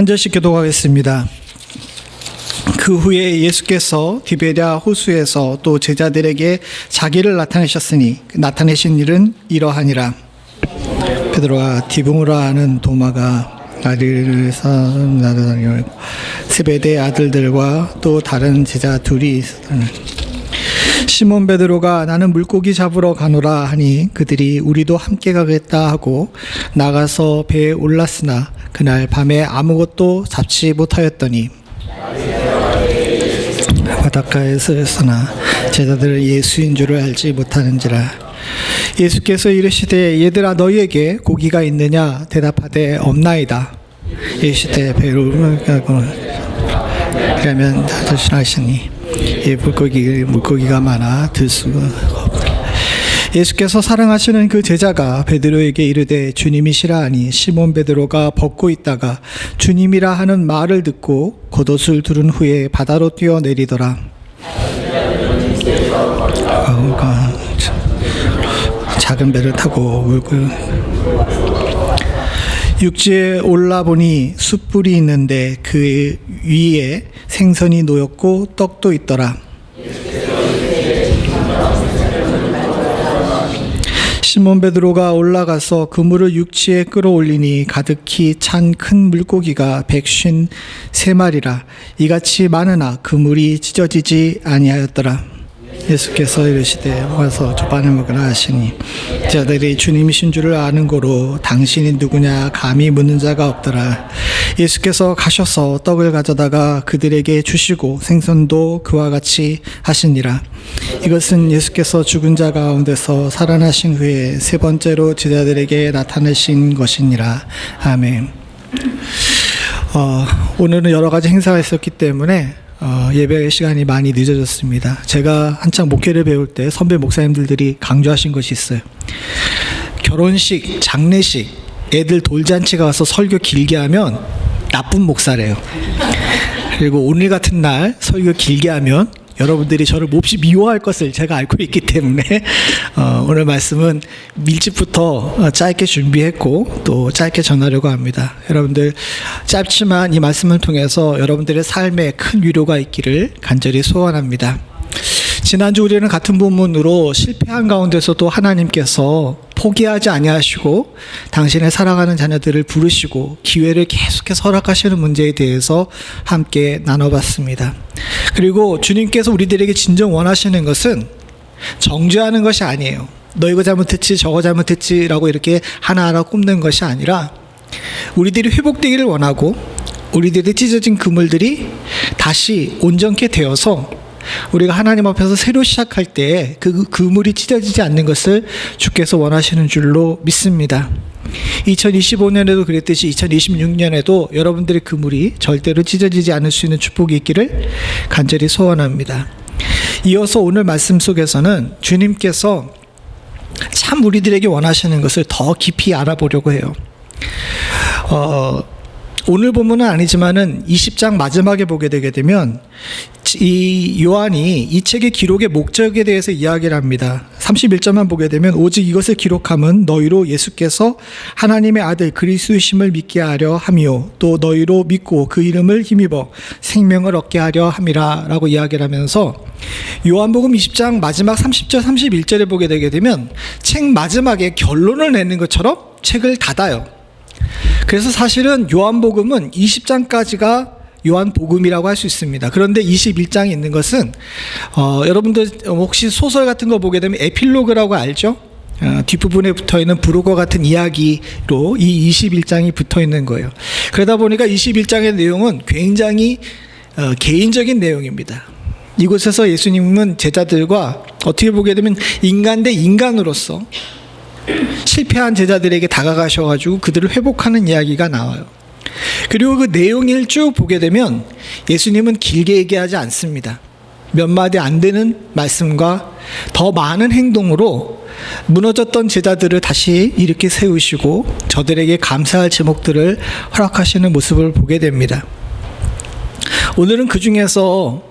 한 절씩 기도하겠습니다. 그 후에 예수께서 디베랴 호수에서 또 제자들에게 자기를 나타내신 일은 이러하니라. 베드로와 디보라 하는 도마가 가릴리에서 나르다니엘 세베대 아들들과 또 다른 제자 둘이 있었더니 시몬 베드로가 나는 물고기 잡으러 가노라 하니 그들이 우리도 함께 가겠다 하고 나가서 배에 올랐으나 그날 밤에 아무것도 잡지 못하였더니 바닷가에서 있으나 제자들은 예수인 줄을 알지 못하는지라. 예수께서 이르시되 얘들아 너희에게 고기가 있느냐 대답하되 없나이다. 이르시되 배로 그러면 대신하시니 물고기가 많아 들 수가 없다. 예수께서 사랑하시는 그 제자가 베드로에게 이르되 주님이시라 하니 시몬 베드로가 벗고 있다가 주님이라 하는 말을 듣고 겉옷을 두른 후에 바다로 뛰어내리더라. 작은 배를 타고 육지에 올라보니 숯불이 있는데 그 위에 생선이 놓였고 떡도 있더라. 시몬 베드로가 올라가서 그물을 육지에 끌어올리니 가득히 찬 큰 물고기가 153마리라. 이같이 많으나 그물이 찢어지지 아니하였더라. 예수께서 이르시되 와서 조반을 먹으라 하시니 제자들이 주님이신 줄을 아는 고로 당신이 누구냐 감히 묻는 자가 없더라. 예수께서 가셔서 떡을 가져다가 그들에게 주시고 생선도 그와 같이 하시니라. 이것은 예수께서 죽은 자 가운데서 살아나신 후에 세 번째로 제자들에게 나타내신 것이니라. 아멘. 오늘은 여러 가지 행사가 있었기 때문에 예배 시간이 많이 늦어졌습니다. 제가 한창 목회를 배울 때 선배 목사님들이 강조하신 것이 있어요. 결혼식, 장례식, 애들 돌잔치가 와서 설교 길게 하면 나쁜 목사래요. 그리고 오늘 같은 날 설교 길게 하면 여러분들이 저를 몹시 미워할 것을 제가 알고 있기 때문에 오늘 말씀은 밀집부터 짧게 준비했고 또 짧게 전하려고 합니다. 여러분들 짧지만 이 말씀을 통해서 여러분들의 삶에 큰 위로가 있기를 간절히 소원합니다. 지난주 우리는 같은 본문으로 실패한 가운데서도 하나님께서 포기하지 아니하시고 당신의 사랑하는 자녀들을 부르시고 기회를 계속해서 허락하시는 문제에 대해서 함께 나눠봤습니다. 그리고 주님께서 우리들에게 진정 원하시는 것은 정죄하는 것이 아니에요. 너 이거 잘못했지 저거 잘못했지 라고 이렇게 하나하나 꼽는 것이 아니라 우리들이 회복되기를 원하고 우리들의 찢어진 그물들이 다시 온전케 되어서 우리가 하나님 앞에서 새로 시작할 때 그 그물이 찢어지지 않는 것을 주께서 원하시는 줄로 믿습니다. 2025년에도 그랬듯이 2026년에도 여러분들의 그물이 절대로 찢어지지 않을 수 있는 축복이 있기를 간절히 소원합니다. 이어서 오늘 말씀 속에서는 주님께서 참 우리들에게 원하시는 것을 더 깊이 알아보려고 해요. 오늘 본문은 아니지만은 20장 마지막에 보게 되게 되면 이 요한이 이 책의 기록의 목적에 대해서 이야기를 합니다. 31절만 보게 되면 오직 이것을 기록함은 너희로 예수께서 하나님의 아들 그리스도이심을 믿게 하려 함이요 또 너희로 믿고 그 이름을 힘입어 생명을 얻게 하려 함이라 라고 이야기를 하면서 요한복음 20장 마지막 30절 31절에 보게 되게 되면 책 마지막에 결론을 내는 것처럼 책을 닫아요. 그래서 사실은 요한복음은 20장까지가 요한복음이라고 할 수 있습니다. 그런데 21장에 있는 것은 여러분들 혹시 소설 같은 거 보게 되면 에필로그라고 알죠? 뒷부분에 붙어있는 브로거 같은 이야기로 이 21장이 붙어있는 거예요. 그러다 보니까 21장의 내용은 굉장히 개인적인 내용입니다. 이곳에서 예수님은 제자들과 어떻게 보게 되면 인간 대 인간으로서 실패한 제자들에게 다가가셔가지고 그들을 회복하는 이야기가 나와요. 그리고 그 내용을 쭉 보게 되면 예수님은 길게 얘기하지 않습니다. 몇 마디 안 되는 말씀과 더 많은 행동으로 무너졌던 제자들을 다시 일으켜 세우시고 저들에게 감사할 제목들을 허락하시는 모습을 보게 됩니다. 오늘은 그 중에서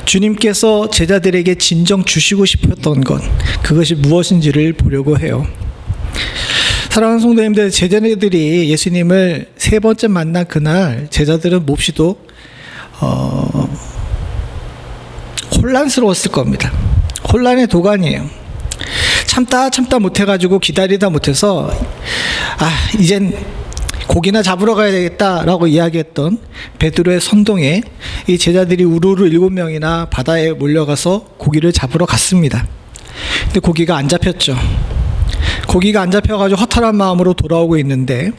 주님께서 제자들에게 진정 주시고 싶었던 것, 그것이 무엇인지를 보려고 해요. 사랑하는 성도님들, 제자들이 예수님을 세 번째 만난 그날 제자들은 몹시도 혼란스러웠을 겁니다. 혼란의 도가니예요. 참다 못해가지고 기다리다 못해서 이젠 고기나 잡으러 가야 되겠다라고 이야기했던 베드로의 선동에 이 제자들이 우르르 7명이나 바다에 몰려가서 고기를 잡으러 갔습니다. 근데 고기가 안 잡혔죠. 고기가 안 잡혀가지고 허탈한 마음으로 돌아오고 있는데,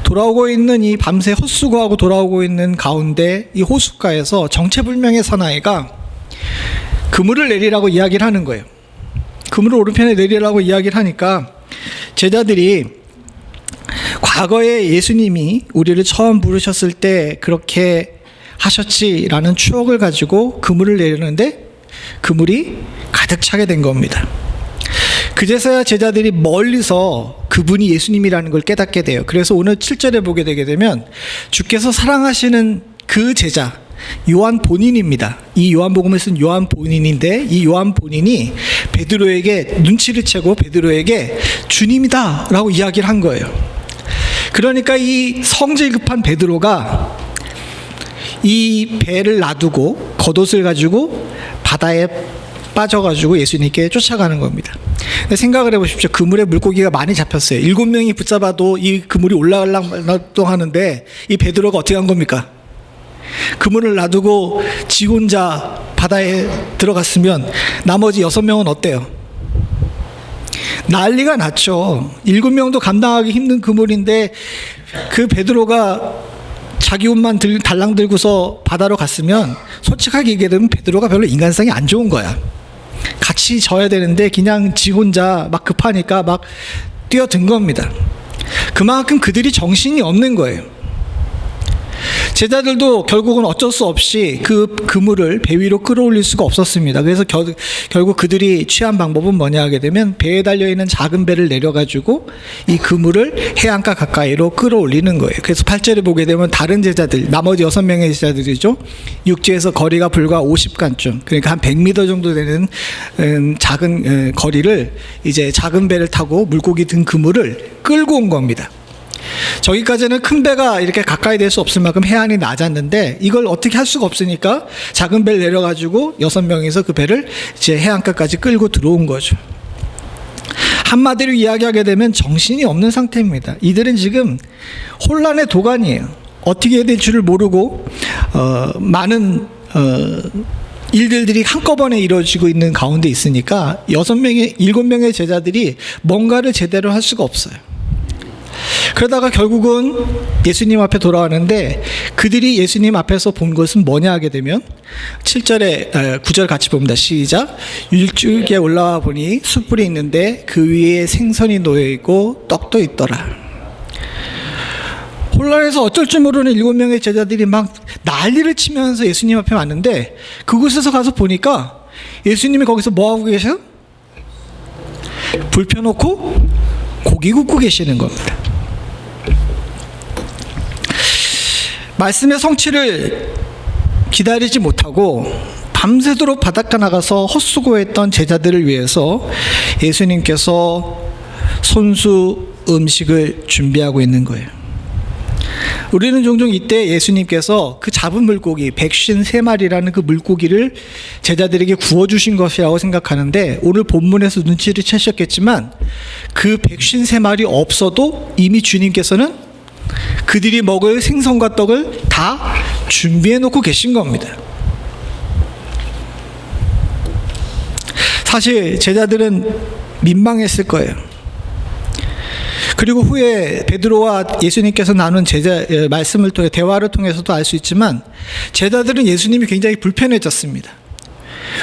돌아오고 있는 이 밤새 헛수고하고 돌아오고 있는 가운데 이 호숫가에서 정체불명의 사나이가 그물을 내리라고 이야기를 하는 거예요. 그물을 오른편에 내리라고 이야기를 하니까 제자들이 과거에 예수님이 우리를 처음 부르셨을 때 그렇게 하셨지라는 추억을 가지고 그물을 내리는데 그물이 가득 차게 된 겁니다. 그제서야 제자들이 멀리서 그분이 예수님이라는 걸 깨닫게 돼요. 그래서 오늘 7절에 보게 되게 되면 주께서 사랑하시는 그 제자 요한 본인입니다. 이 요한복음을 쓴 요한 본인인데, 이 요한 본인이 베드로에게 눈치를 채고 베드로에게 주님이다 라고 이야기를 한 거예요. 그러니까 이 성질 급한 베드로가 이 배를 놔두고 겉옷을 가지고 바다에 빠져가지고 예수님께 쫓아가는 겁니다. 생각을 해보십시오. 그물에 물고기가 많이 잡혔어요. 7명이 붙잡아도 이 그물이 올라가려고 하는데 이 베드로가 어떻게 한 겁니까? 그물을 놔두고 지 혼자 바다에 들어갔으면 나머지 6명은 어때요? 난리가 났죠. 7명도 감당하기 힘든 그물인데 그 베드로가 자기 옷만 달랑 들고서 바다로 갔으면 솔직하게 얘기하면 베드로가 별로 인간성이 안 좋은 거야. 같이 져야 되는데 그냥 지 혼자 막 급하니까 막 뛰어든 겁니다. 그만큼 그들이 정신이 없는 거예요. 제자들도 결국은 어쩔 수 없이 그 그물을 배 위로 끌어올릴 수가 없었습니다. 그래서 결국 그들이 취한 방법은 뭐냐 하게 되면 배에 달려있는 작은 배를 내려가지고 이 그물을 해안가 가까이로 끌어올리는 거예요. 그래서 8절에 보게 되면 다른 제자들, 나머지 6명의 제자들이죠. 육지에서 거리가 불과 50간쯤, 그러니까 한 100m 정도 되는 작은 거리를 이제 작은 배를 타고 물고기 든 그물을 끌고 온 겁니다. 저기까지는 큰 배가 이렇게 가까이 될 수 없을 만큼 해안이 낮았는데 이걸 어떻게 할 수가 없으니까 작은 배를 내려가지고 6명이서 그 배를 이제 해안가까지 끌고 들어온 거죠. 한마디로 이야기하게 되면 정신이 없는 상태입니다. 이들은 지금 혼란의 도가니예요. 어떻게 해야 될 줄을 모르고 많은 일들이 한꺼번에 이루어지고 있는 가운데 있으니까 7명의 제자들이 뭔가를 제대로 할 수가 없어요. 그러다가 결국은 예수님 앞에 돌아왔는데 그들이 예수님 앞에서 본 것은 뭐냐 하게 되면 7절에 9절 같이 봅니다. 시작. 일주기에 올라와 보니 숯불이 있는데 그 위에 생선이 놓여있고 떡도 있더라. 혼란해서 어쩔 줄 모르는 7명의 제자들이 막 난리를 치면서 예수님 앞에 왔는데 그곳에서 가서 보니까 예수님이 거기서 뭐하고 계세요? 불 펴놓고 고기 굽고 계시는 겁니다. 말씀의 성취를 기다리지 못하고 밤새도록 바닷가 나가서 헛수고했던 제자들을 위해서 예수님께서 손수 음식을 준비하고 있는 거예요. 우리는 종종 이때 예수님께서 그 잡은 물고기 153마리라는 그 물고기를 제자들에게 구워주신 것이라고 생각하는데 오늘 본문에서 눈치를 채셨겠지만 그 153마리 없어도 이미 주님께서는 그들이 먹을 생선과 떡을 다 준비해 놓고 계신 겁니다. 사실 제자들은 민망했을 거예요. 그리고 후에 베드로와 예수님께서 나눈 말씀을 통해 대화를 통해서도 알 수 있지만 제자들은 예수님이 굉장히 불편해졌습니다.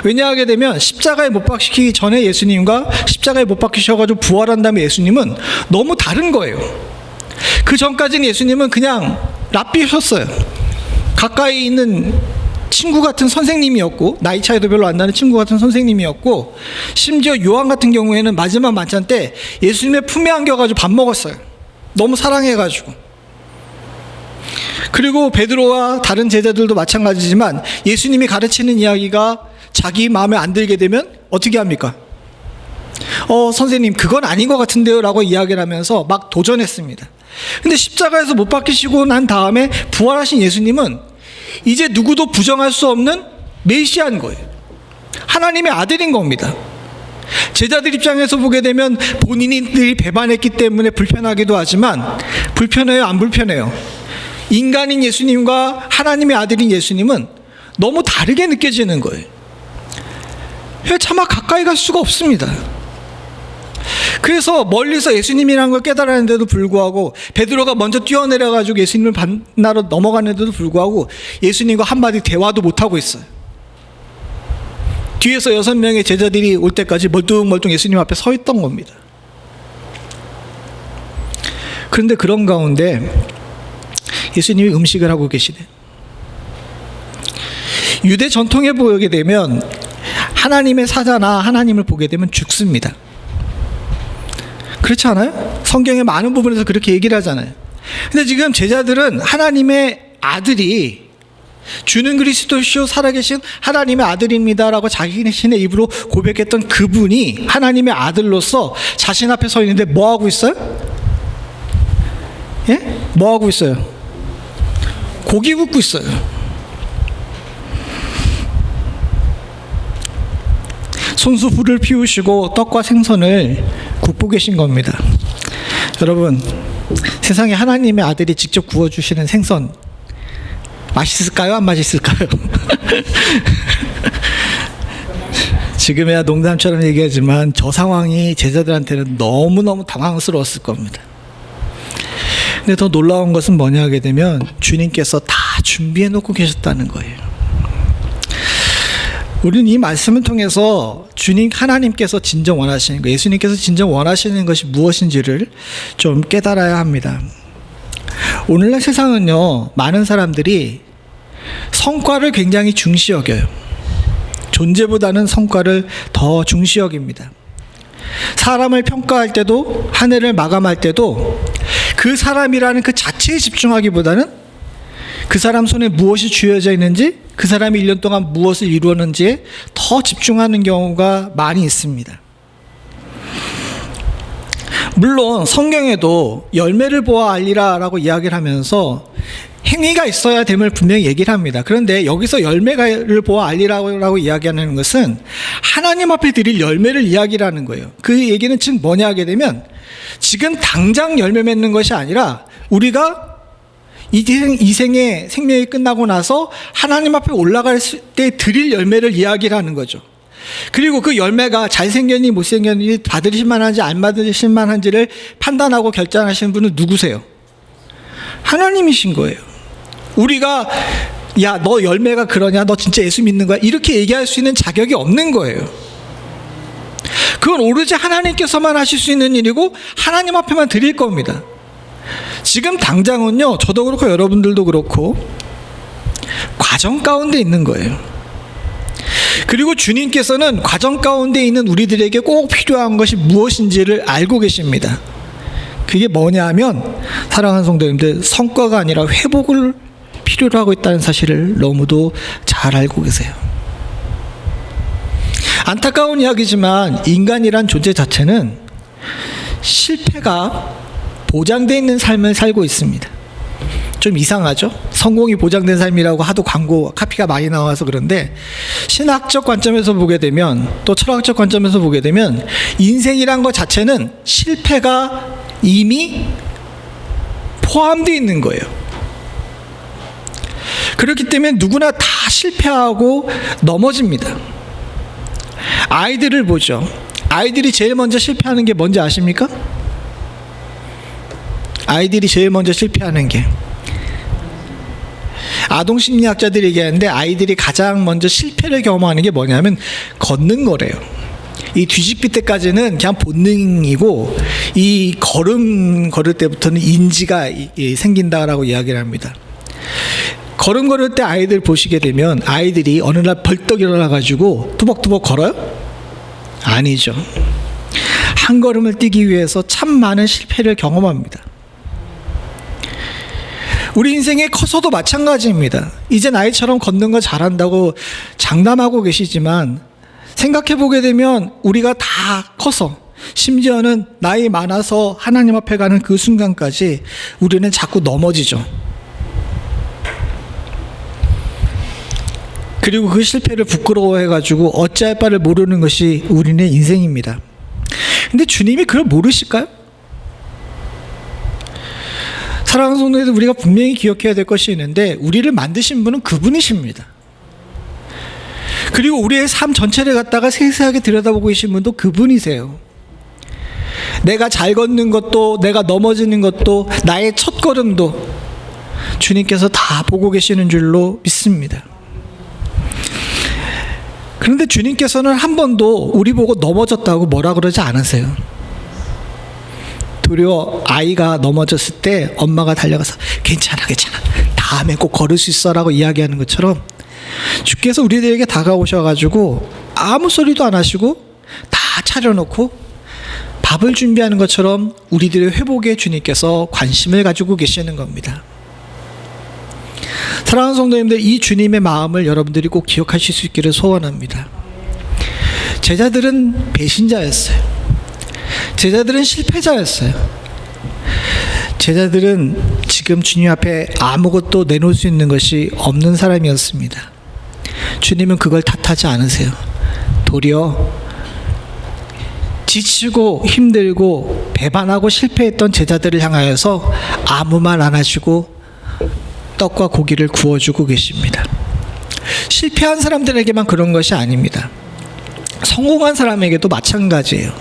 왜냐하게 되면 십자가에 못 박히기 전에 예수님과 십자가에 못 박히셔가지고 부활한 다음에 예수님은 너무 다른 거예요. 그 전까지는 예수님은 그냥 랍비셨어요. 가까이 있는 친구 같은 선생님이었고 나이 차이도 별로 안 나는 친구 같은 선생님이었고 심지어 요한 같은 경우에는 마지막 만찬 때 예수님의 품에 안겨가지고 밥 먹었어요. 너무 사랑해가지고. 그리고 베드로와 다른 제자들도 마찬가지지만 예수님이 가르치는 이야기가 자기 마음에 안 들게 되면 어떻게 합니까? 선생님 그건 아닌 것 같은데요 라고 이야기를 하면서 막 도전했습니다. 근데 십자가에서 못 박히시고 난 다음에 부활하신 예수님은 이제 누구도 부정할 수 없는 메시아인 거예요. 하나님의 아들인 겁니다. 제자들 입장에서 보게 되면 본인들이 배반했기 때문에 불편하기도 하지만, 불편해요 안 불편해요? 인간인 예수님과 하나님의 아들인 예수님은 너무 다르게 느껴지는 거예요. 차마 가까이 갈 수가 없습니다. 그래서 멀리서 예수님이라는 걸 깨달았는데도 불구하고 베드로가 먼저 뛰어내려가지고 예수님을 만나러 넘어갔는데도 불구하고 예수님과 한마디 대화도 못하고 있어요. 뒤에서 6명의 제자들이 올 때까지 멀뚱멀뚱 예수님 앞에 서 있던 겁니다. 그런데 그런 가운데 예수님이 음식을 하고 계시네. 유대 전통에 보게 되면 하나님의 사자나 하나님을 보게 되면 죽습니다. 그렇지 않아요? 성경의 많은 부분에서 그렇게 얘기를 하잖아요. 근데 지금 제자들은 하나님의 아들이, 주는 그리스도시요 살아계신 하나님의 아들입니다라고 자신의 입으로 고백했던 그분이 하나님의 아들로서 자신 앞에 서 있는데 뭐 하고 있어요? 예? 뭐 하고 있어요? 고기 굽고 있어요. 손수 불을 피우시고 떡과 생선을 굽고 계신 겁니다. 여러분, 세상에 하나님의 아들이 직접 구워주시는 생선 맛있을까요? 안 맛있을까요? 지금이야 농담처럼 얘기하지만 저 상황이 제자들한테는 너무너무 당황스러웠을 겁니다. 근데 더 놀라운 것은 뭐냐 하게 되면 주님께서 다 준비해 놓고 계셨다는 거예요. 우리는 이 말씀을 통해서 주님 하나님께서 진정 원하시는 것, 예수님께서 진정 원하시는 것이 무엇인지를 좀 깨달아야 합니다. 오늘날 세상은요, 많은 사람들이 성과를 굉장히 중시 여겨요. 존재보다는 성과를 더 중시 여깁니다. 사람을 평가할 때도, 한 해를 마감할 때도 그 사람이라는 그 자체에 집중하기보다는 그 사람 손에 무엇이 쥐어져 있는지, 그 사람이 1년 동안 무엇을 이루었는지에 더 집중하는 경우가 많이 있습니다. 물론 성경에도 열매를 보아 알리라 라고 이야기를 하면서 행위가 있어야 됨을 분명히 얘기를 합니다. 그런데 여기서 열매를 보아 알리라고 이야기하는 것은 하나님 앞에 드릴 열매를 이야기하는 거예요. 그 얘기는 즉 뭐냐 하게 되면 지금 당장 열매 맺는 것이 아니라 우리가 이 생의 생명이 끝나고 나서 하나님 앞에 올라갈 때 드릴 열매를 이야기를 하는 거죠. 그리고 그 열매가 잘생겼니 못생겼니, 받으실 만한지 안 받으실 만한지를 판단하고 결정하시는 분은 누구세요? 하나님이신 거예요. 우리가 야, 너 열매가 그러냐, 너 진짜 예수 믿는 거야, 이렇게 얘기할 수 있는 자격이 없는 거예요. 그건 오로지 하나님께서만 하실 수 있는 일이고 하나님 앞에만 드릴 겁니다. 지금 당장은요, 저도 그렇고 여러분들도 그렇고 과정 가운데 있는 거예요. 그리고 주님께서는 과정 가운데 있는 우리들에게 꼭 필요한 것이 무엇인지를 알고 계십니다. 그게 뭐냐 하면, 사랑하는 성도님들, 성과가 아니라 회복을 필요로 하고 있다는 사실을 너무도 잘 알고 계세요. 안타까운 이야기지만 인간이란 존재 자체는 실패가 보장되어 있는 삶을 살고 있습니다. 좀 이상하죠? 성공이 보장된 삶이라고 하도 광고 카피가 많이 나와서 그런데, 신학적 관점에서 보게 되면, 또 철학적 관점에서 보게 되면 인생이란 것 자체는 실패가 이미 포함되어 있는 거예요. 그렇기 때문에 누구나 다 실패하고 넘어집니다. 아이들을 보죠. 아이들이 제일 먼저 실패하는 게 뭔지 아십니까? 아이들이 제일 먼저 실패하는 게, 아동심리학자들이 얘기하는데 아이들이 가장 먼저 실패를 경험하는 게 뭐냐면 걷는 거래요. 이 뒤집기 때까지는 그냥 본능이고, 이 걸을 때부터는 인지가 생긴다라고 이야기를 합니다. 걸음 걸을 때 아이들 보시게 되면 아이들이 어느 날 벌떡 일어나가지고 투벅투벅 걸어요? 아니죠. 한 걸음을 뛰기 위해서 참 많은 실패를 경험합니다. 우리 인생에 커서도 마찬가지입니다. 이제 나이처럼 걷는 거 잘한다고 장담하고 계시지만 생각해 보게 되면 우리가 다 커서 심지어는 나이 많아서 하나님 앞에 가는 그 순간까지 우리는 자꾸 넘어지죠. 그리고 그 실패를 부끄러워해가지고 어찌할 바를 모르는 것이 우리의 인생입니다. 근데 주님이 그걸 모르실까요? 사랑하는 성도님들, 우리가 분명히 기억해야 될 것이 있는데 우리를 만드신 분은 그분이십니다. 그리고 우리의 삶 전체를 갖다가 세세하게 들여다보고 계신 분도 그분이세요. 내가 잘 걷는 것도, 내가 넘어지는 것도, 나의 첫걸음도 주님께서 다 보고 계시는 줄로 믿습니다. 그런데 주님께서는 한 번도 우리 보고 넘어졌다고 뭐라 그러지 않으세요. 도리어 아이가 넘어졌을 때 엄마가 달려가서 괜찮아 다음에 꼭 걸을 수 있어 라고 이야기하는 것처럼 주께서 우리들에게 다가오셔가지고 아무 소리도 안 하시고 다 차려놓고 밥을 준비하는 것처럼 우리들의 회복에 주님께서 관심을 가지고 계시는 겁니다. 사랑하는 성도님들, 이 주님의 마음을 여러분들이 꼭 기억하실 수 있기를 소원합니다. 제자들은 배신자였어요. 제자들은 실패자였어요. 제자들은 지금 주님 앞에 아무것도 내놓을 수 있는 것이 없는 사람이었습니다. 주님은 그걸 탓하지 않으세요. 도리어 지치고 힘들고 배반하고 실패했던 제자들을 향하여서 아무 말 안 하시고 떡과 고기를 구워주고 계십니다. 실패한 사람들에게만 그런 것이 아닙니다. 성공한 사람에게도 마찬가지예요.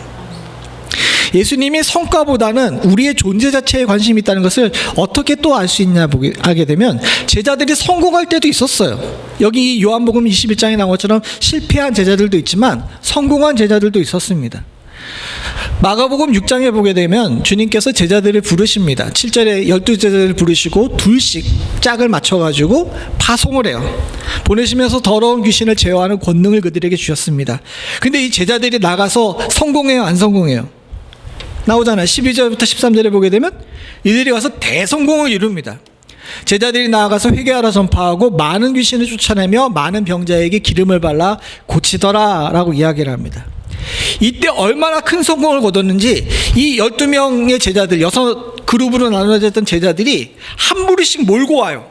예수님이 성과보다는 우리의 존재 자체에 관심이 있다는 것을 어떻게 또 알 수 있냐 하게 되면 제자들이 성공할 때도 있었어요. 여기 요한복음 21장에 나온 것처럼 실패한 제자들도 있지만 성공한 제자들도 있었습니다. 마가복음 6장에 보게 되면 주님께서 제자들을 부르십니다. 7절에 12제자들을 부르시고 둘씩 짝을 맞춰가지고 파송을 해요. 보내시면서 더러운 귀신을 제어하는 권능을 그들에게 주셨습니다. 근데 이 제자들이 나가서 성공해요, 안 성공해요? 나오잖아요. 12절부터 13절에 보게 되면 이들이 와서 대성공을 이룹니다. 제자들이 나아가서 회개하라 전파하고 많은 귀신을 쫓아내며 많은 병자에게 기름을 발라 고치더라 라고 이야기를 합니다. 이때 얼마나 큰 성공을 거뒀는지 이 12명의 제자들, 6그룹으로 나눠졌던 제자들이 한 무리씩 몰고 와요.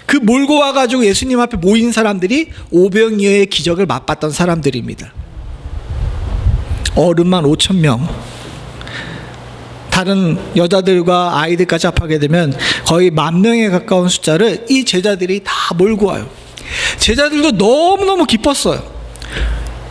그 몰고 와가지고 예수님 앞에 모인 사람들이 오병이어의 기적을 맛봤던 사람들입니다. 어른만 5,000명, 다른 여자들과 아이들까지 합하게 되면 거의 10,000명에 가까운 숫자를 이 제자들이 다 몰고 와요. 제자들도 너무너무 기뻤어요.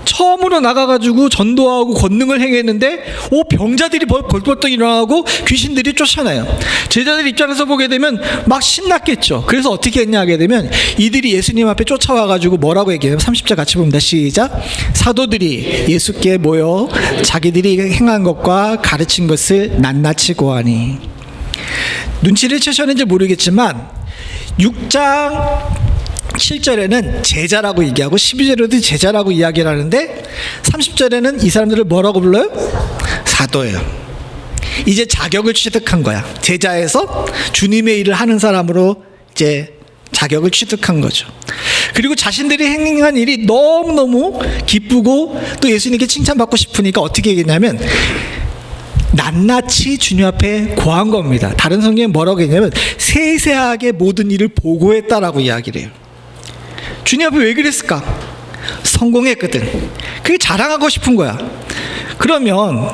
처음으로 나가가지고 전도하고 권능을 행했는데 병자들이 벌떡 일어나고 귀신들이 쫓아나요. 제자들 입장에서 보게 되면 막 신났겠죠. 그래서 어떻게 했냐 하게 되면 이들이 예수님 앞에 쫓아와가지고 뭐라고 얘기해요? 30절 같이 봅니다. 시작. 사도들이 예수께 모여 자기들이 행한 것과 가르친 것을 낱낱이 고하니. 눈치를 채셨는지 모르겠지만 6장 7절에는 제자라고 얘기하고 12절에도 제자라고 이야기를 하는데 30절에는 이 사람들을 뭐라고 불러요? 사도예요. 이제 자격을 취득한 거야. 제자에서 주님의 일을 하는 사람으로 이제 자격을 취득한 거죠. 그리고 자신들이 행한 일이 너무너무 기쁘고 또 예수님께 칭찬받고 싶으니까 어떻게 얘기했냐면 낱낱이 주님 앞에 고한 겁니다. 다른 성경에 뭐라고 했냐면 세세하게 모든 일을 보고했다라고 이야기를 해요. 주님 앞에 왜 그랬을까? 성공했거든. 그게 자랑하고 싶은 거야. 그러면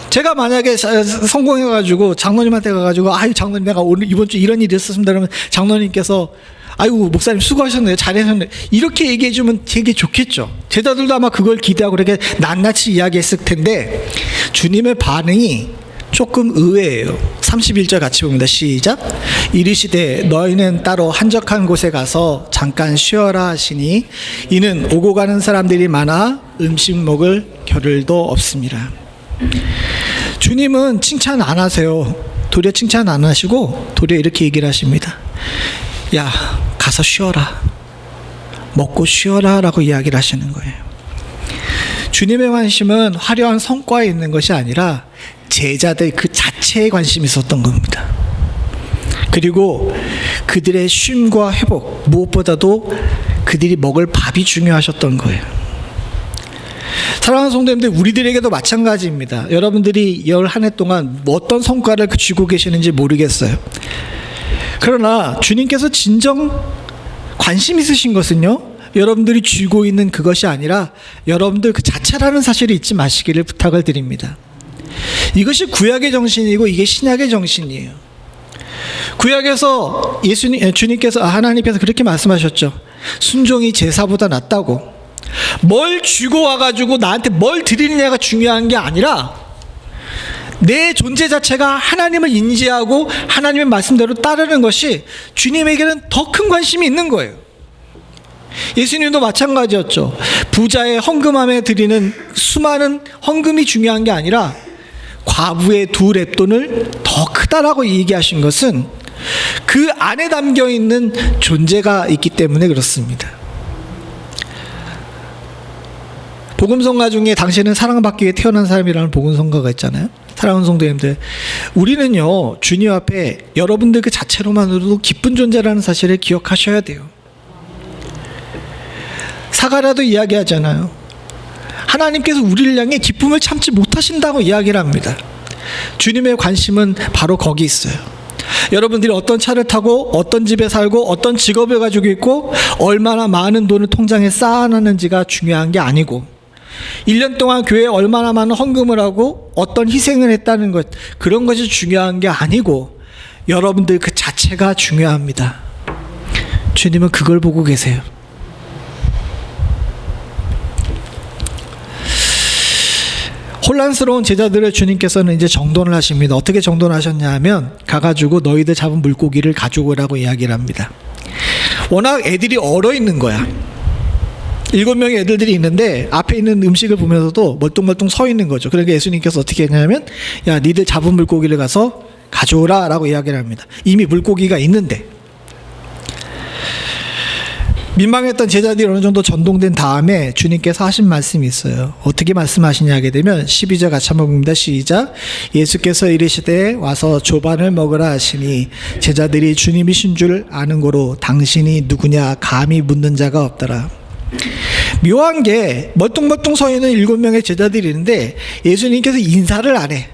제가 만약에 성공해가지고 장로님한테 가가지고 아유 장로님 내가 오늘 이번 주 이런 일이 있었습니다. 그러면 장로님께서 아이고 목사님 수고하셨네요. 잘하셨네요. 이렇게 얘기해주면 되게 좋겠죠. 제자들도 아마 그걸 기대하고 그렇게 낱낱이 이야기했을 텐데 주님의 반응이 조금 의외예요. 31절 같이 봅니다. 시작. 이르시되 너희는 따로 한적한 곳에 가서 잠깐 쉬어라 하시니 이는 오고 가는 사람들이 많아 음식 먹을 겨를도 없습니다. 주님은 칭찬 안 하세요. 도리어 칭찬 안 하시고 도리어 이렇게 얘기를 하십니다. 야 가서 쉬어라, 먹고 쉬어라 라고 이야기를 하시는 거예요. 주님의 관심은 화려한 성과에 있는 것이 아니라 제자들 그 자체에 관심이 있었던 겁니다. 그리고 그들의 쉼과 회복, 무엇보다도 그들이 먹을 밥이 중요하셨던 거예요. 사랑하는 성도님들, 우리들에게도 마찬가지입니다. 여러분들이 열 한 해 동안 어떤 성과를 쥐고 계시는지 모르겠어요. 그러나 주님께서 진정 관심 있으신 것은요, 여러분들이 쥐고 있는 그것이 아니라 여러분들 그 자체라는 사실을 잊지 마시기를 부탁을 드립니다. 이것이 구약의 정신이고 이게 신약의 정신이에요. 구약에서 주님께서, 하나님께서 그렇게 말씀하셨죠. 순종이 제사보다 낫다고. 뭘 쥐고 와가지고 나한테 뭘 드리느냐가 중요한 게 아니라 내 존재 자체가 하나님을 인지하고 하나님의 말씀대로 따르는 것이 주님에게는 더 큰 관심이 있는 거예요. 예수님도 마찬가지였죠. 부자의 헌금함에 드리는 수많은 헌금이 중요한 게 아니라 과부의 2렙돈을 더 크다라고 얘기하신 것은 그 안에 담겨 있는 존재가 있기 때문에 그렇습니다. 복음성가 중에 당신은 사랑받기 위해 태어난 사람이라는 복음성가가 있잖아요. 사랑하는 성도님들, 우리는요, 주님 앞에 여러분들 그 자체로만으로도 기쁜 존재라는 사실을 기억하셔야 돼요. 사가랴도 이야기하잖아요. 하나님께서 우리를 향해 기쁨을 참지 못하신다고 이야기를 합니다. 주님의 관심은 바로 거기 있어요. 여러분들이 어떤 차를 타고 어떤 집에 살고 어떤 직업을 가지고 있고 얼마나 많은 돈을 통장에 쌓아놨는지가 중요한 게 아니고 1년 동안 교회에 얼마나 많은 헌금을 하고 어떤 희생을 했다는 것, 그런 것이 중요한 게 아니고 여러분들 그 자체가 중요합니다. 주님은 그걸 보고 계세요. 혼란스러운 제자들을 주님께서는 이제 정돈을 하십니다. 어떻게 정돈하셨냐 하면 가가지고 너희들 잡은 물고기를 가져오라고 이야기를 합니다. 워낙 애들이 얼어 있는 거야. 7명의 애들이 있는데 앞에 있는 음식을 보면서도 멀뚱멀뚱 서 있는 거죠. 그러니까 예수님께서 어떻게 했냐면, 야, 니들 잡은 물고기를 가서 가져오라 라고 이야기를 합니다. 이미 물고기가 있는데. 민망했던 제자들이 어느 정도 전동된 다음에 주님께서 하신 말씀이 있어요. 어떻게 말씀하시냐 하게 되면 12절 같이 한번 봅니다. 시작. 예수께서 이르시되 와서 조반을 먹으라 하시니 제자들이 주님이신 줄 아는 고로 당신이 누구냐 감히 묻는 자가 없더라. 묘한 게 멀뚱멀뚱 서 있는 7명의 제자들이 있는데 예수님께서 인사를 안 해.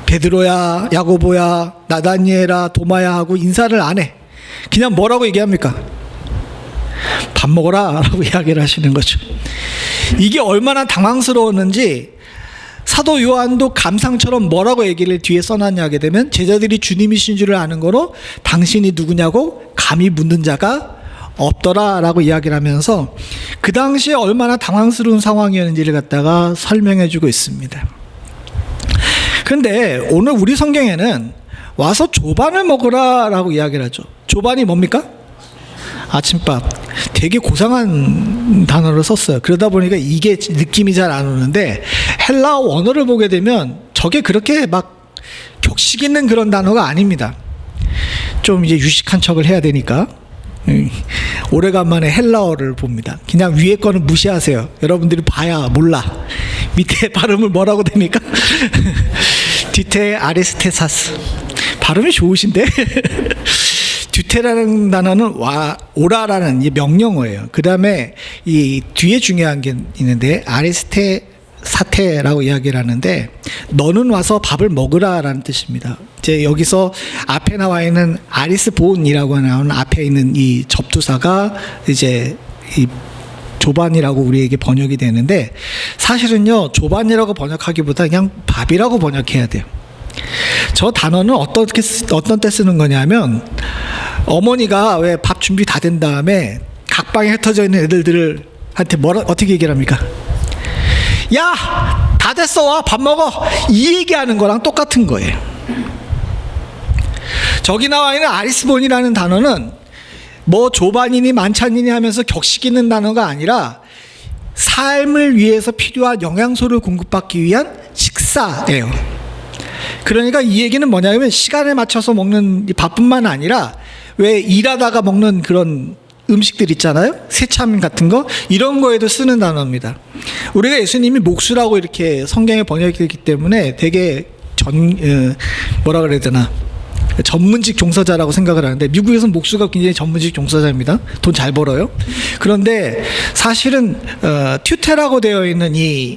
베드로야, 야고보야, 나다니엘아, 도마야 하고 인사를 안 해. 그냥 뭐라고 얘기합니까? 밥 먹어라 라고 이야기를 하시는 거죠. 이게 얼마나 당황스러웠는지 사도 요한도 감상처럼 뭐라고 얘기를 뒤에 써놨냐 하게 되면 제자들이 주님이신 줄을 아는 거로 당신이 누구냐고 감히 묻는 자가 없더라 라고 이야기를 하면서 그 당시에 얼마나 당황스러운 상황이었는지를 갖다가 설명해 주고 있습니다. 그런데 오늘 우리 성경에는 와서 조반을 먹으라 라고 이야기를 하죠. 조반이 뭡니까? 아침밥. 되게 고상한 단어를 썼어요. 그러다 보니까 이게 느낌이 잘 안 오는데 헬라어 원어를 보게 되면 저게 그렇게 막 격식 있는 그런 단어가 아닙니다. 좀 이제 유식한 척을 해야 되니까 오래간만에 헬라어를 봅니다. 그냥 위에 거는 무시하세요. 여러분들이 봐야 몰라. 밑에 발음을 뭐라고 됩니까? 뒤태 아리스테사스. 발음이 좋으신데? 뒤태라는 단어는 오라라는 명령어예요. 그 다음에 이 뒤에 중요한 게 있는데 아리스테사테라고 이야기를 하는데 너는 와서 밥을 먹으라라는 뜻입니다. 이제 여기서 앞에 나와 있는 아리스본이라고 나오는 앞에 있는 이 접두사가 이제 이 조반이라고 우리에게 번역이 되는데 사실은요 조반이라고 번역하기보다 그냥 밥이라고 번역해야 돼요. 저 단어는 어떤 때 쓰는 거냐면 어머니가 왜 밥 준비 다 된 다음에 각 방에 흩어져 있는 애들한테 어떻게 얘기를 합니까? 야! 다 됐어 와 밥 먹어! 이 얘기하는 거랑 똑같은 거예요. 저기 나와 있는 아리스본이라는 단어는 뭐 조반이니 만찬이니 하면서 격식 있는 단어가 아니라 삶을 위해서 필요한 영양소를 공급받기 위한 식사예요. 그러니까 이 얘기는 뭐냐면 시간에 맞춰서 먹는 밥뿐만 아니라 왜 일하다가 먹는 그런 음식들 있잖아요. 새참 같은 거 이런 거에도 쓰는 단어입니다. 우리가 예수님이 목수라고 이렇게 성경에 번역되기 때문에 되게 뭐라 그래야 되나 전문직 종사자라고 생각을 하는데, 미국에서는 목수가 굉장히 전문직 종사자입니다. 돈 잘 벌어요. 그런데 사실은 튜테라고 되어 있는 이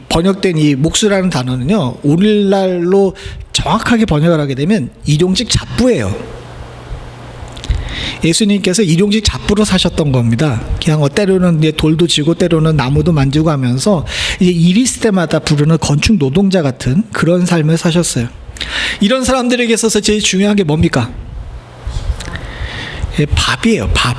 번역된 이 목수라는 단어는요, 오늘날로 정확하게 번역을 하게 되면 일용직 잡부예요. 예수님께서 일용직 잡부로 사셨던 겁니다. 그냥 때로는 돌도 지고 때로는 나무도 만지고 하면서 이제 일 있을 때마다 부르는 건축 노동자 같은 그런 삶을 사셨어요. 이런 사람들에게 있어서 제일 중요한 게 뭡니까? 밥이에요. 밥.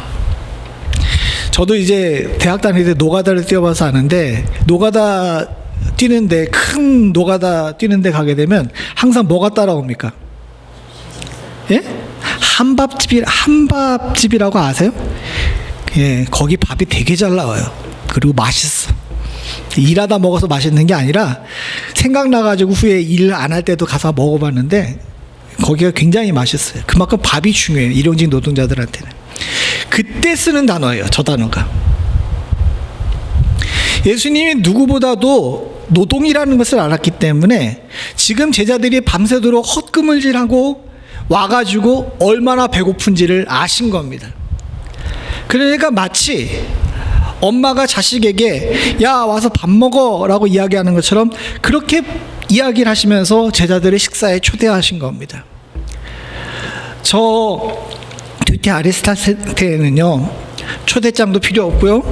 저도 이제 대학 다닐 때 노가다를 뛰어봐서 아는데, 노가다 뛰는데, 큰 노가다 뛰는데 가게 되면 항상 뭐가 따라옵니까? 예? 한밥집이라고 아세요? 예, 거기 밥이 되게 잘 나와요. 그리고 맛있어. 일하다 먹어서 맛있는 게 아니라 생각나가지고 후에 일 안 할 때도 가서 먹어봤는데 거기가 굉장히 맛있어요. 그만큼 밥이 중요해요. 일용직 노동자들한테는. 그때 쓰는 단어예요. 저 단어가. 예수님이 누구보다도 노동이라는 것을 알았기 때문에 지금 제자들이 밤새도록 헛금을질하고 와가지고 얼마나 배고픈지를 아신 겁니다. 그러니까 마치 엄마가 자식에게 야 와서 밥 먹어 라고 이야기하는 것처럼 그렇게 이야기를 하시면서 제자들의 식사에 초대하신 겁니다. 저 듀티 아리스타테는요, 초대장도 필요 없고요,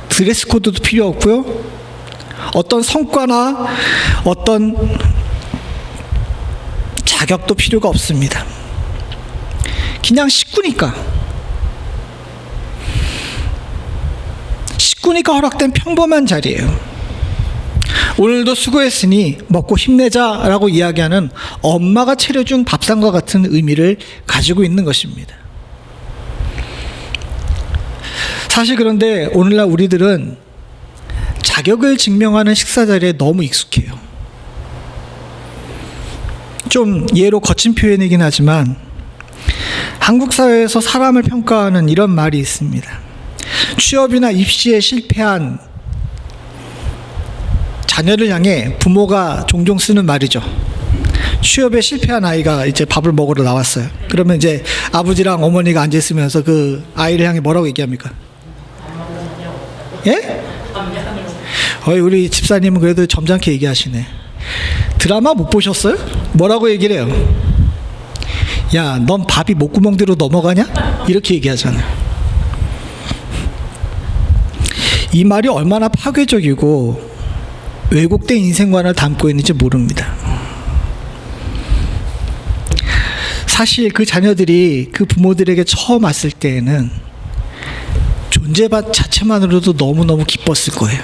드레스 코드도 필요 없고요, 어떤 성과나 어떤 자격도 필요가 없습니다. 그냥 식구니까 허락된 평범한 자리예요. 오늘도 수고했으니 먹고 힘내자라고 이야기하는 엄마가 차려준 밥상과 같은 의미를 가지고 있는 것입니다. 사실 그런데 오늘날 우리들은 자격을 증명하는 식사 자리에 너무 익숙해요. 좀 예로 거친 표현이긴 하지만 한국 사회에서 사람을 평가하는 이런 말이 있습니다. 취업이나 입시에 실패한 자녀를 향해 부모가 종종 쓰는 말이죠. 취업에 실패한 아이가 이제 밥을 먹으러 나왔어요. 그러면 이제 아버지랑 어머니가 앉아 있으면서 그 아이를 향해 뭐라고 얘기합니까? 예? 우리 집사님은 그래도 점잖게 얘기하시네. 드라마 못 보셨어요? 뭐라고 얘기를 해요? 야, 넌 밥이 목구멍대로 넘어가냐? 이렇게 얘기하잖아요. 이 말이 얼마나 파괴적이고 왜곡된 인생관을 담고 있는지 모릅니다. 사실 그 자녀들이 그 부모들에게 처음 왔을 때에는 존재 자체만으로도 너무너무 기뻤을 거예요.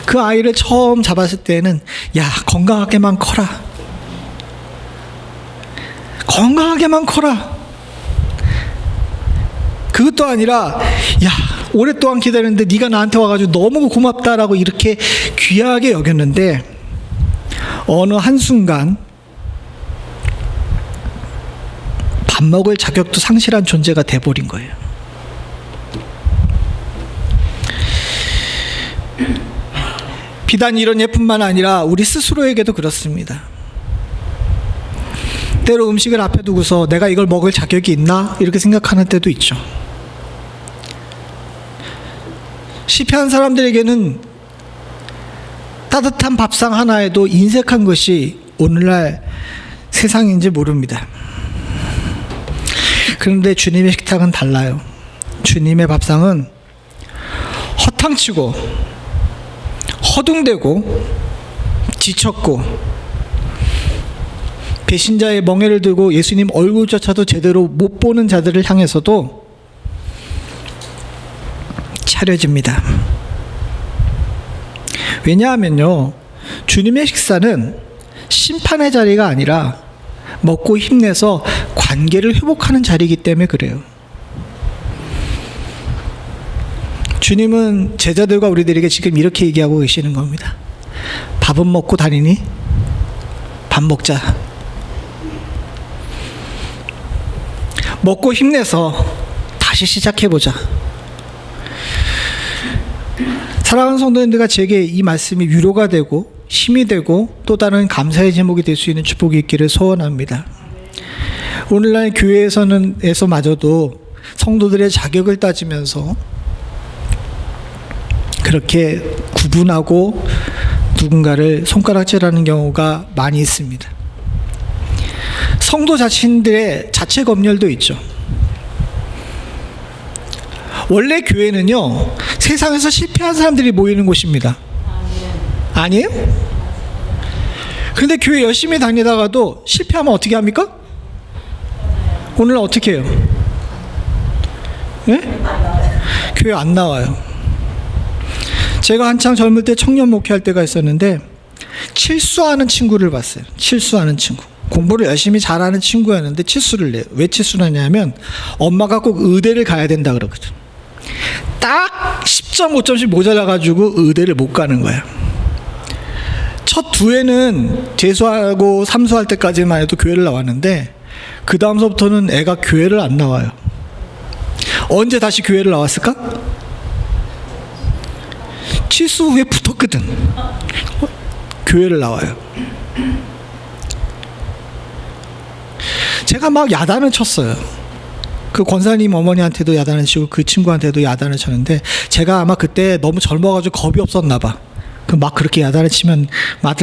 그 아이를 처음 잡았을 때는 야, 건강하게만 커라. 건강하게만 커라. 그것도 아니라 야, 오랫동안 기다렸는데 네가 나한테 와가지고 너무 고맙다라고 이렇게 귀하게 여겼는데 어느 한순간 밥 먹을 자격도 상실한 존재가 돼버린 거예요. 비단 이런 예뿐만 아니라 우리 스스로에게도 그렇습니다. 때로 음식을 앞에 두고서 내가 이걸 먹을 자격이 있나? 이렇게 생각하는 때도 있죠. 실패한 사람들에게는 따뜻한 밥상 하나에도 인색한 것이 오늘날 세상인지 모릅니다. 그런데 주님의 식탁은 달라요. 주님의 밥상은 허탕치고 허둥대고 지쳤고 배신자의 멍에를 들고 예수님 얼굴조차도 제대로 못 보는 자들을 향해서도 차려집니다. 왜냐하면요, 주님의 식사는 심판의 자리가 아니라 먹고 힘내서 관계를 회복하는 자리이기 때문에 그래요. 주님은 제자들과 우리들에게 지금 이렇게 얘기하고 계시는 겁니다. 밥은 먹고 다니니? 밥 먹자. 먹고 힘내서 다시 시작해보자. 사랑하는 성도님들과 제게 이 말씀이 위로가 되고 힘이 되고 또 다른 감사의 제목이 될 수 있는 축복이 있기를 소원합니다. 오늘날 교회에서마저도 성도들의 자격을 따지면서 그렇게 구분하고 누군가를 손가락질하는 경우가 많이 있습니다. 성도 자신들의 자체 검열도 있죠. 원래 교회는요, 세상에서 실패한 사람들이 모이는 곳입니다. 아니에요? 근데 교회 열심히 다니다가도 실패하면 어떻게 합니까? 오늘 어떻게 해요? 예? 교회 안 나와요. 제가 한창 젊을 때 청년 목회할 때가 있었는데 칠수하는 친구를 봤어요. 칠수하는 친구. 공부를 열심히 잘하는 친구였는데 칠수를 내요. 왜 칠수를 하냐면 엄마가 꼭 의대를 가야 된다 그러거든. 딱 10.5점씩 모자라가지고 의대를 못 가는 거야. 첫 두 해는 재수하고 삼수할 때까지만 해도 교회를 나왔는데 그 다음서부터는 애가 교회를 안 나와요. 언제 다시 교회를 나왔을까? 칠수 후에 붙었거든. 교회를 나와요. 제가 막 야단을 쳤어요. 그 권사님 어머니한테도 야단을 치고 그 친구한테도 야단을 쳤는데 제가 아마 그때 너무 젊어가지고 겁이 없었나 봐. 막 그렇게 야단을 치면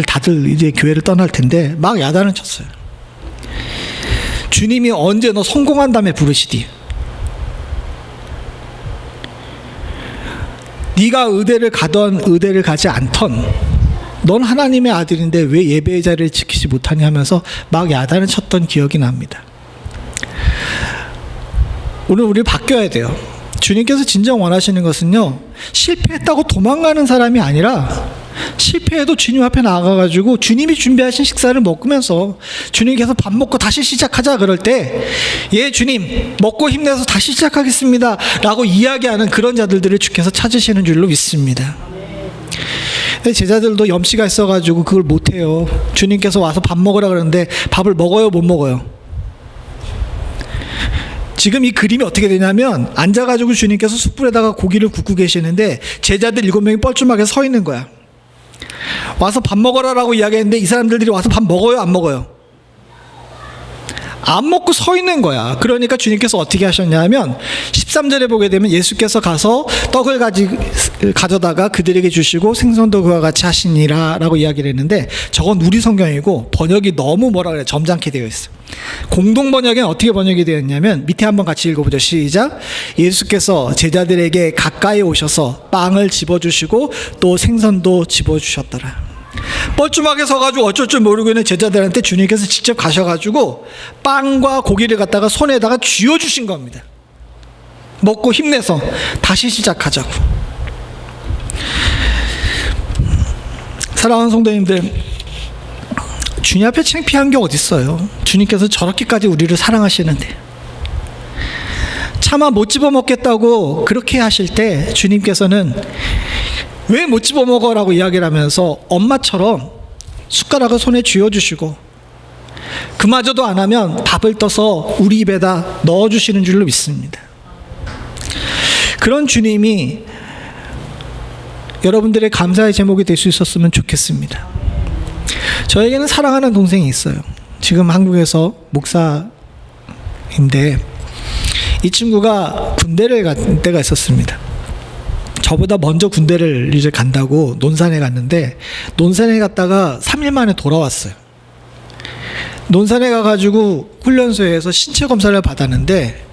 다들 이제 교회를 떠날 텐데 막 야단을 쳤어요. 주님이 언제 너 성공한 다음에 부르시디? 네가 의대를 가던 의대를 가지 않던 넌 하나님의 아들인데 왜 예배의 자리를 지키지 못하냐 하면서 막 야단을 쳤던 기억이 납니다. 오늘 우리 바뀌어야 돼요. 주님께서 진정 원하시는 것은요, 실패했다고 도망가는 사람이 아니라 실패해도 주님 앞에 나가가지고 주님이 준비하신 식사를 먹으면서 주님께서 밥 먹고 다시 시작하자 그럴 때 예 주님 먹고 힘내서 다시 시작하겠습니다 라고 이야기하는 그런 자들을 주께서 찾으시는 줄로 믿습니다. 제자들도 염치가 있어가지고 그걸 못해요. 주님께서 와서 밥 먹으라 그러는데 밥을 먹어요 못 먹어요? 지금 이 그림이 어떻게 되냐면 앉아가지고 주님께서 숯불에다가 고기를 굽고 계시는데 제자들 7명이 뻘쭘하게 서 있는 거야. 와서 밥 먹어라라고 이야기했는데 이 사람들이 와서 밥 먹어요 안 먹어요? 안 먹고 서 있는 거야. 그러니까 주님께서 어떻게 하셨냐면 13절에 보게 되면 예수께서 가서 떡을 가져다가 그들에게 주시고 생선도 그와 같이 하시니라 라고 이야기를 했는데 저건 우리 성경이고 번역이 너무 뭐라 그래 점잖게 되어 있어요. 공동 번역에는 어떻게 번역이 되어 있냐면 밑에 한번 같이 읽어보죠. 시작. 예수께서 제자들에게 가까이 오셔서 빵을 집어주시고 또 생선도 집어주셨더라. 뻘쭘하게 서가지고 어쩔 줄 모르고 있는 제자들한테 주님께서 직접 가셔가지고 빵과 고기를 갖다가 손에다가 쥐어주신 겁니다. 먹고 힘내서 다시 시작하자고. 사랑하는 성도님들, 주님 앞에 창피한 게 어딨어요. 주님께서 저렇게까지 우리를 사랑하시는데 차마 못 집어먹겠다고 그렇게 하실 때 주님께서는 왜 못 집어먹어라고 이야기를 하면서 엄마처럼 숟가락을 손에 쥐어주시고 그마저도 안 하면 밥을 떠서 우리 입에다 넣어주시는 줄로 믿습니다. 그런 주님이 여러분들의 감사의 제목이 될 수 있었으면 좋겠습니다. 저에게는 사랑하는 동생이 있어요. 지금 한국에서 목사인데 이 친구가 군대를 간 때가 있었습니다. 저보다 먼저 군대를 이제 간다고 논산에 갔는데 논산에 갔다가 3일 만에 돌아왔어요. 논산에 가가지고 훈련소에서 신체 검사를 받았는데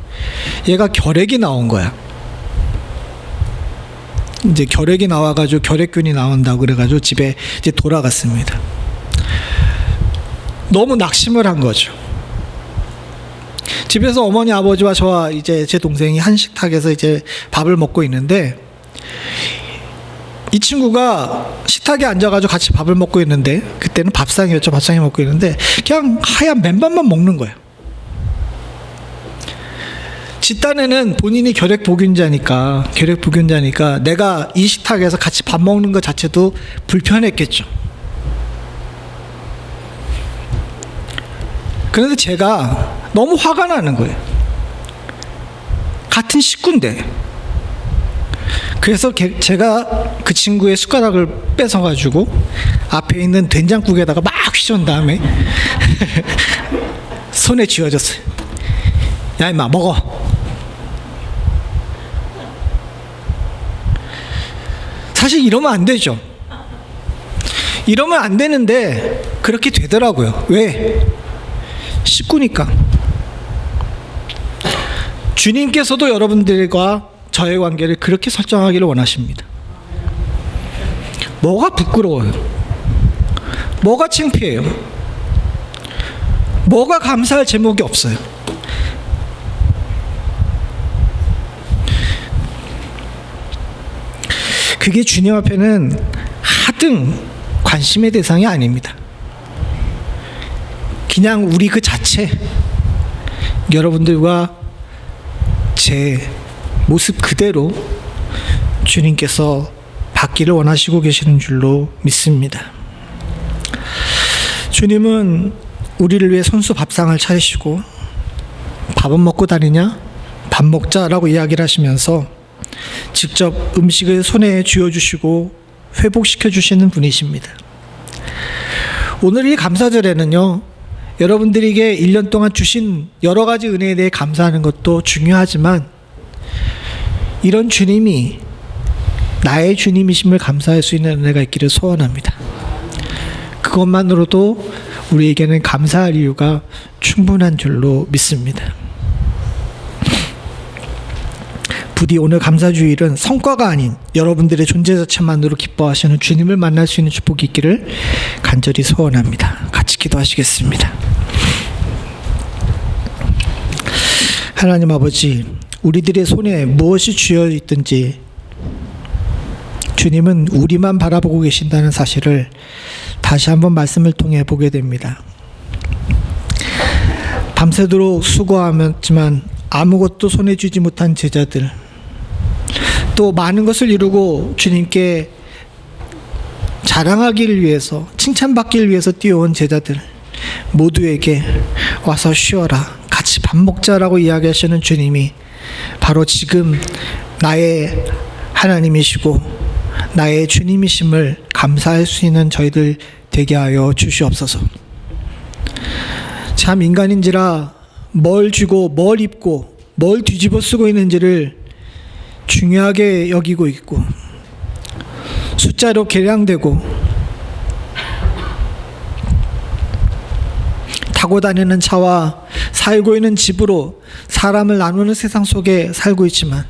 얘가 결핵이 나온 거야. 이제 결핵이 나와가지고 결핵균이 나온다고 그래가지고 집에 이제 돌아갔습니다. 너무 낙심을 한 거죠. 집에서 어머니 아버지와 저와 이제 제 동생이 한 식탁에서 이제 밥을 먹고 있는데 이 친구가 식탁에 앉아가지고 같이 밥을 먹고 있는데 그때는 밥상이었죠. 밥상에 먹고 있는데 그냥 하얀 맨밥만 먹는 거예요. 지 딴에는 본인이 결핵보균자니까 내가 이 식탁에서 같이 밥 먹는 것 자체도 불편했겠죠. 그런데 제가 너무 화가 나는 거예요. 같은 식구인데. 그래서 제가 그 친구의 숟가락을 뺏어가지고 앞에 있는 된장국에다가 막 휘저은 다음에 손에 쥐어줬어요. 야 임마 먹어. 사실 이러면 안 되죠. 이러면 안 되는데 그렇게 되더라고요. 왜? 식구니까. 주님께서도 여러분들과 저의 관계를 그렇게 설정하기를 원하십니다. 뭐가 부끄러워요? 뭐가 창피해요? 뭐가 감사할 제목이 없어요? 그게 주님 앞에는 하등 관심의 대상이 아닙니다. 그냥 우리 그 자체, 여러분들과 제 모습 그대로 주님께서 받기를 원하시고 계시는 줄로 믿습니다. 주님은 우리를 위해 손수 밥상을 차리시고 밥은 먹고 다니냐? 밥 먹자라고 이야기를 하시면서 직접 음식을 손에 쥐어주시고 회복시켜 주시는 분이십니다. 오늘 이 감사절에는요, 여러분들에게 1년 동안 주신 여러 가지 은혜에 대해 감사하는 것도 중요하지만 이런 주님이 나의 주님이심을 감사할 수 있는 은혜가 있기를 소원합니다. 그것만으로도 우리에게는 감사할 이유가 충분한 줄로 믿습니다. 부디 오늘 감사주일은 성과가 아닌 여러분들의 존재 자체만으로 기뻐하시는 주님을 만날 수 있는 축복이 있기를 간절히 소원합니다. 같이 기도하시겠습니다. 하나님 아버지, 우리들의 손에 무엇이 쥐어 있든지 주님은 우리만 바라보고 계신다는 사실을 다시 한번 말씀을 통해 보게 됩니다. 밤새도록 수고하였지만 아무것도 손에 쥐지 못한 제자들, 또 많은 것을 이루고 주님께 자랑하기를 위해서, 칭찬받기를 위해서 뛰어온 제자들 모두에게 와서 쉬어라, 같이 밥 먹자라고 이야기하시는 주님이 바로 지금 나의 하나님이시고 나의 주님이심을 감사할 수 있는 저희들 되게 하여 주시옵소서. 참 인간인지라 뭘 쥐고 뭘 입고 뭘 뒤집어 쓰고 있는지를 중요하게 여기고 있고, 숫자로 계량되고 타고 다니는 차와 살고 있는 집으로 사람을 나누는 세상 속에 살고 있지만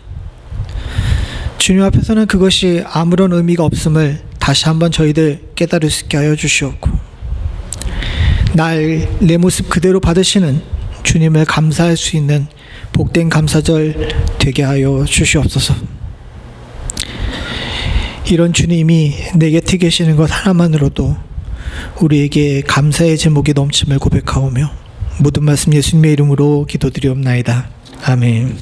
주님 앞에서는 그것이 아무런 의미가 없음을 다시 한번 저희들 깨달을 수 있게 하여 주시옵고, 날 내 모습 그대로 받으시는 주님을 감사할 수 있는 복된 감사절 되게 하여 주시옵소서. 이런 주님이 내 곁에 계시는 것 하나만으로도 우리에게 감사의 제목이 넘침을 고백하오며 모든 말씀 예수님의 이름으로 기도드리옵나이다. 아멘.